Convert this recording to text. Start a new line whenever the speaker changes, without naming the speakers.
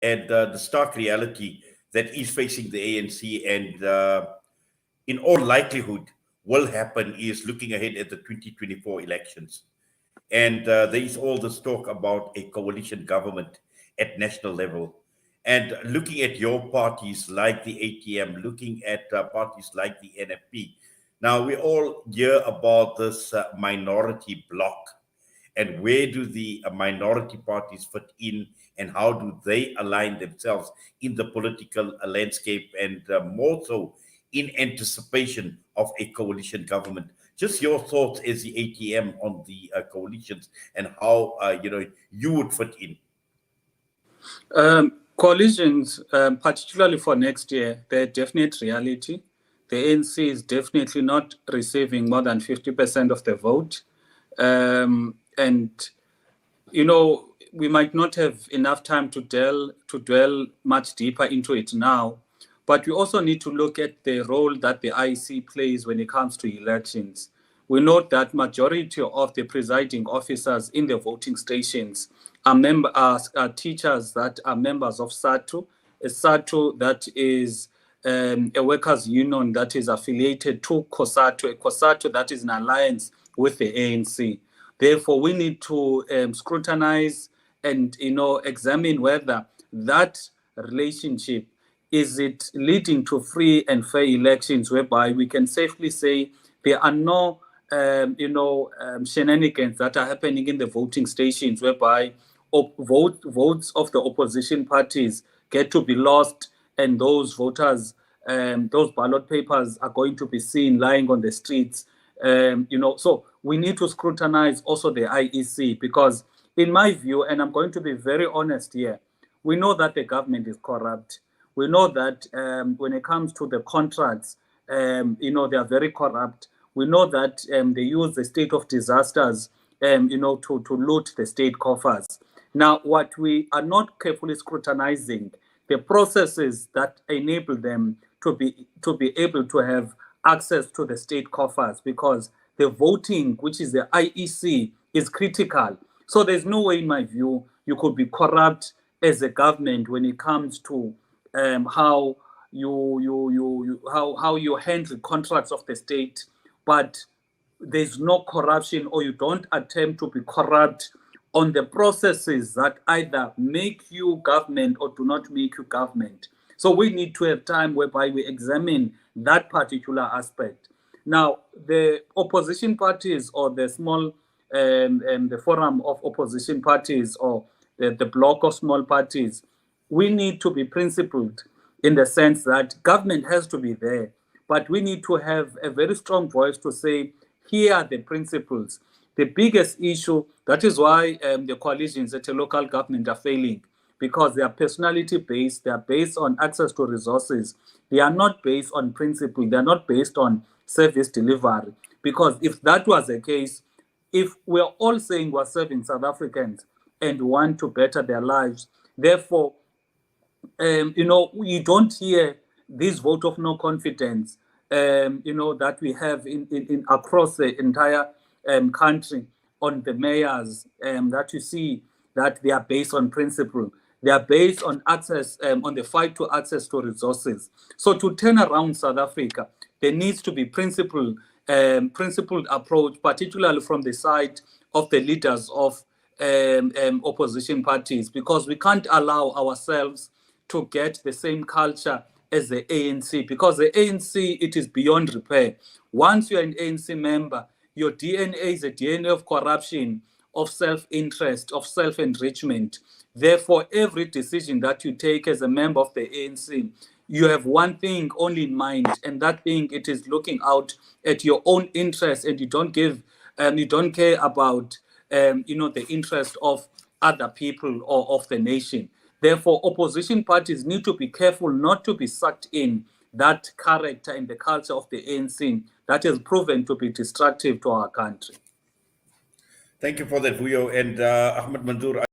and the stark reality that is facing the ANC and in all likelihood will happen is looking ahead at the 2024 elections. And there is all this talk about a coalition government at national level. And looking at your parties like the ATM, looking at parties like the NFP, now we all hear about this minority bloc, and where do the minority parties fit in, and how do they align themselves in the political landscape, and more so in anticipation of a coalition government. Just your thoughts as the ATM on the coalitions and how you would fit in.
Coalitions, particularly for next year, they're a definite reality. The ANC is definitely not receiving more than 50% of the vote. And, we might not have enough time to dwell much deeper into it now, but we also need to look at the role that the IEC plays when it comes to elections. We know that majority of the presiding officers in the voting stations are teachers that are members of SATU, a SATU that is a workers' union that is affiliated to COSATU, a COSATU that is an alliance with the ANC. Therefore, we need to scrutinize and examine whether that relationship is it leading to free and fair elections, whereby we can safely say there are no shenanigans that are happening in the voting stations, whereby votes of the opposition parties get to be lost, and those voters, those ballot papers are going to be seen lying on the streets. So we need to scrutinize also the IEC, because in my view, and I'm going to be very honest here, we know that the government is corrupt. We know that when it comes to the contracts, they are very corrupt. We know that they use the state of disasters, to loot the state coffers. Now, what we are not carefully scrutinizing, the processes that enable them to be able to have access to the state coffers, because the voting, which is the IEC, is critical. So there's no way, in my view, you could be corrupt as a government when it comes to how you handle contracts of the state, but there's no corruption, or you don't attempt to be corrupt on the processes that either make you government or do not make you government. So we need to have time whereby we examine that particular aspect. Now, the opposition parties, or the small, the forum of opposition parties, or the block of small parties, we need to be principled in the sense that government has to be there, but we need to have a very strong voice to say, here are the principles. The biggest issue, that is why the coalitions at a local government are failing, because they are personality-based, they are based on access to resources. They are not based on principle, they are not based on service delivery. Because if that was the case, if we're all saying we're serving South Africans and want to better their lives, therefore, you don't hear this vote of no confidence, that we have in across the entire country on the mayors, that you see that they are based on principle. They are based on access, on the fight to access to resources. So to turn around South Africa, there needs to be principled approach, particularly from the side of the leaders of opposition parties, because we can't allow ourselves to get the same culture as the ANC, because the ANC, it is beyond repair. Once you're an ANC member, your DNA is a DNA of corruption, of self-interest, of self-enrichment. Therefore, every decision that you take as a member of the ANC, you have one thing only in mind, and that thing, it is looking out at your own interests, and you don't care about the interest of other people or of the nation. Therefore, opposition parties need to be careful not to be sucked in that character and the culture of the ANC that has proven to be destructive to our country.
Thank you for that, Vuyo. And Ahmed Manzoor,